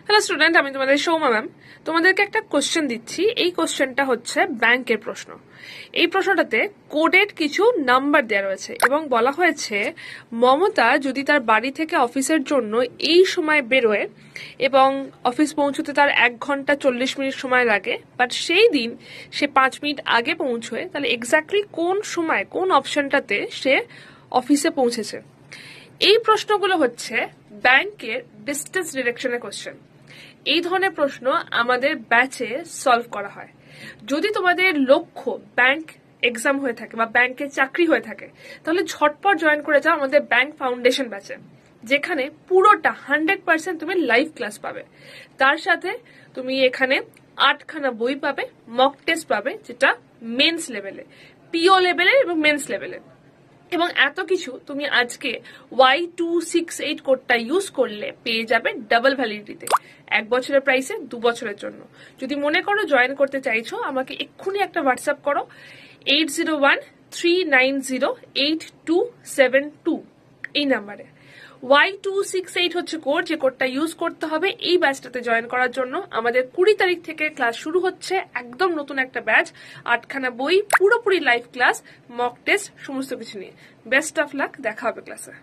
Hello student, আমি তোমাদের Souma ma'am. তোমাদেরকে একটা কোশ্চেন দিচ্ছি। এই কোশ্চেনটা হচ্ছে ব্যাংকের প্রশ্ন। এই প্রশ্নটাতে কোডেড কিছু নাম্বার দেওয়া রয়েছে এবং বলা হয়েছে মমতা যদি তার বাড়ি থেকে অফিসের জন্য এই সময় বেরোয় এবং অফিস পৌঁছতে তার 1 ঘন্টা 40 মিনিট সময় লাগে, বাট সেই দিন সে 5 মিনিট আগে পৌঁছয়, তাহলে এক্স্যাক্টলি কোন সময় কোন অপশনটাতে সে অফিসে পৌঁছেছে। এই প্রশ্নগুলো হচ্ছে ব্যাংকের ডিস্টেন্স ডিরেকশনের কোশ্চেন। এই ধরনের প্রশ্ন আমাদের ব্যাচে সলভ করা হয়। যদি তোমাদের লক্ষ্য ব্যাংক এক্সাম হয়ে থাকে বা ব্যাংকের চাকরি হয়ে থাকে, তাহলে ঝটপট জয়েন করে যাও আমাদের ব্যাংক ফাউন্ডেশন ব্যাচে, যেখানে পুরোটা 100% তুমি লাইভ ক্লাস পাবে। তার সাথে তুমি এখানে 8খানা বই পাবে, মক টেস্ট পাবে, যেটা মেন্স লেভেলে, পিও লেভেলে এবং মেন্স লেভেলে। এবং এত কিছু তুমি আজকে Y268 কোডটা ইউজ করলে পেয়ে যাবে ডাবল ভ্যালিডিটিতে, 1 বছরের প্রাইসে 2 বছরের জন্য। যদি মনে করো জয়েন করতে চাইছো, আমাকে এক্ষুনি একটা হোয়াটসঅ্যাপ করো 8013908272 এই নাম্বারে। Y268 হচ্ছে কোড, যে কোডটা ইউজ করতে হবে এই ব্যাচটাতে জয়েন করার জন্য। আমাদের 20 তারিখ থেকে ক্লাস শুরু হচ্ছে, একদম নতুন একটা ব্যাচ, 8খানা বই, পুরোপুরি লাইভ ক্লাস, মক টেস্ট, সমস্ত কিছু নিয়ে। বেস্ট অফ লাক, দেখা হবে ক্লাসে।